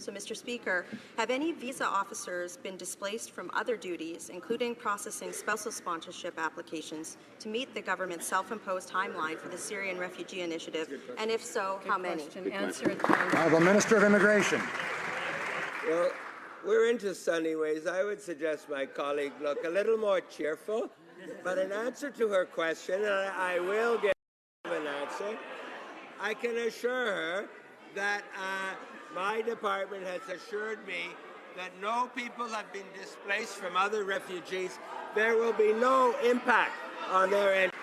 So, Mr. Speaker, have any visa officers been displaced from other duties, including processing spousal sponsorship applications, to meet the government's self-imposed timeline for the Syrian Refugee Initiative? And if so, how many? Honourable Minister of Immigration. Well, we're into sunny ways. I would suggest my colleague look a little more cheerful. But in answer to her question, and I will give an answer, I can assure her that my department has assured me that no people have been displaced from other refugees. There will be no impact on their end.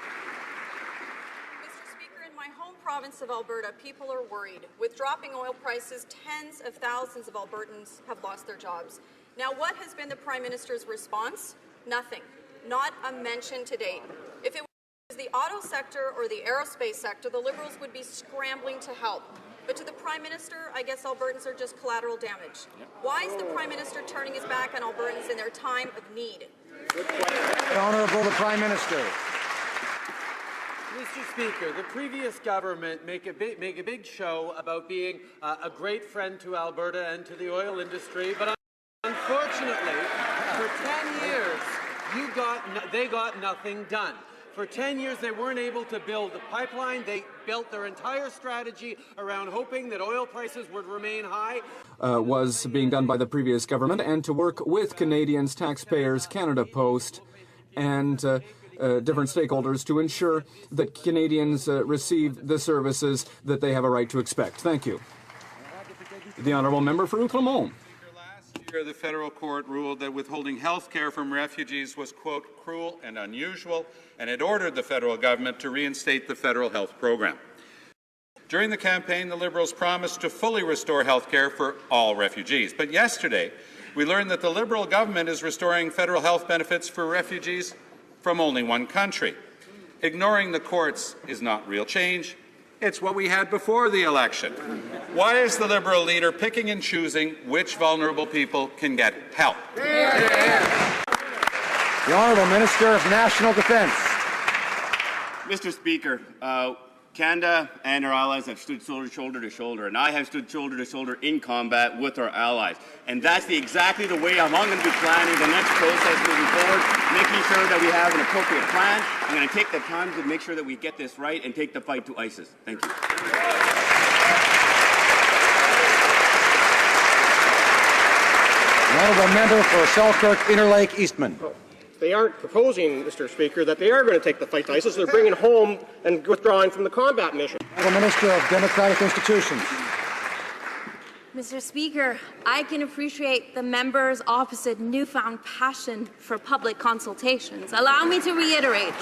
Mr. Speaker, in my home province of Alberta, people are worried. With dropping oil prices, tens of thousands of Albertans have lost their jobs. Now, what has been the Prime Minister's response? Nothing. Not a mention to date. If it was the auto sector or the aerospace sector, the Liberals would be scrambling to help. But to the Prime Minister, I guess Albertans are just collateral damage. Why is the Prime Minister turning his back on Albertans in their time of need? Honourable the Prime Minister. Mr. Speaker, the previous government make a big show about being a great friend to Alberta and to the oil industry, but unfortunately, for 10 years, they got nothing done. For 10 years, they weren't able to build the pipeline. They built their entire strategy around hoping that oil prices would remain high. Was being done by the previous government, and to work with Canadians, taxpayers, Canada Post, and different stakeholders to ensure that Canadians receive the services that they have a right to expect. Thank you. The Honourable Member for Outremont. The federal court ruled that withholding health care from refugees was, quote, cruel and unusual, and it ordered the federal government to reinstate the federal health program. During the campaign, the Liberals promised to fully restore health care for all refugees. But yesterday, we learned that the Liberal government is restoring federal health benefits for refugees from only one country. Ignoring the courts is not real change. It's what we had before the election. Why is the Liberal leader picking and choosing which vulnerable people can get help? The Honourable Minister of National Defence. Mr. Speaker, Canada and our allies have stood shoulder to shoulder, and I have stood shoulder to shoulder in combat with our allies. And that's exactly the way I'm going to be planning the next process moving forward, making sure that we have an appropriate plan. I'm going to take the time to make sure that we get this right and take the fight to ISIS. Thank you. The Honourable Member for Selkirk, Interlake, Eastman. They aren't proposing, Mr. Speaker, that they are going to take the fight to ISIS. They're bringing home and withdrawing from the combat mission. The Minister of Democratic Institutions. Mr. Speaker, I can appreciate the members opposite newfound passion for public consultations. Allow me to reiterate,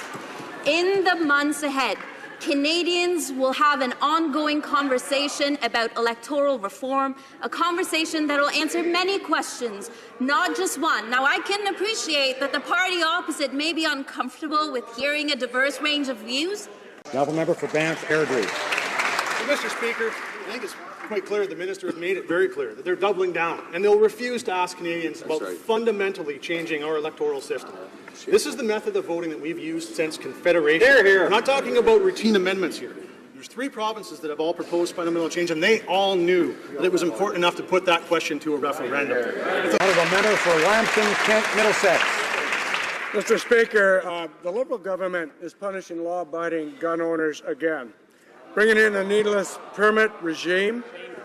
in the months ahead, Canadians will have an ongoing conversation about electoral reform, a conversation that will answer many questions, not just one. Now, I can appreciate that the party opposite may be uncomfortable with hearing a diverse range of views. The Honourable Member for Banff, Airdrie. Mr. Speaker, I think it's quite clear the minister has made it very clear that they're doubling down, and they'll refuse to ask Canadians about fundamentally changing our electoral system. This is the method of voting that we've used since Confederation. We're not talking about routine amendments here. There's 3 provinces that have all proposed fundamental change, and they all knew that it was important enough to put that question to a referendum. The Honourable Member for Lambton, Kent, Middlesex. Mr. Speaker, the Liberal government is punishing law-abiding gun owners again, bringing in a needless permit regime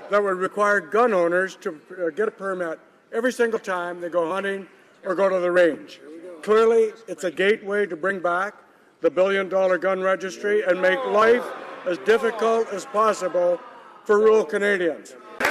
that would require gun owners to get a permit every single time they go hunting or go to the range. Clearly, it's a gateway to bring back the billion-dollar gun registry and make life as difficult as possible for rural Canadians. The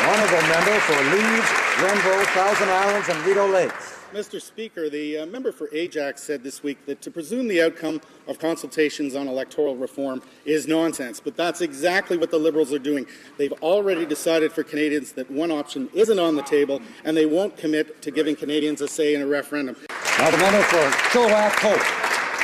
Honourable Member for Leeds, Grenville, Thousand Islands and Rideau Lakes. Mr. Speaker, the member for Ajax said this week that to presume the outcome of consultations on electoral reform is nonsense, but that's exactly what the Liberals are doing. They've already decided for Canadians that one option isn't on the table, and they won't commit to giving Canadians a say in a referendum. Now the member for Chilliwack, Hope.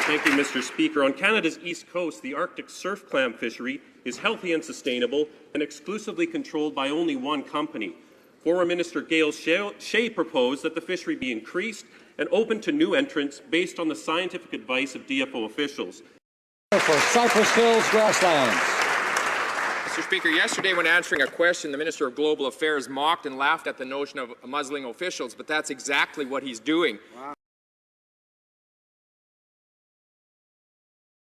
Thank you, Mr. Speaker. On Canada's east coast, the Arctic surf clam fishery is healthy and sustainable and exclusively controlled by only one company. Former Minister Gail Shea proposed that the fishery be increased and open to new entrants based on the scientific advice of DFO officials. For Cypress Hills Grasslands. Mr. Speaker, yesterday when answering a question, the Minister of Global Affairs mocked and laughed at the notion of muzzling officials, but that's exactly what he's doing.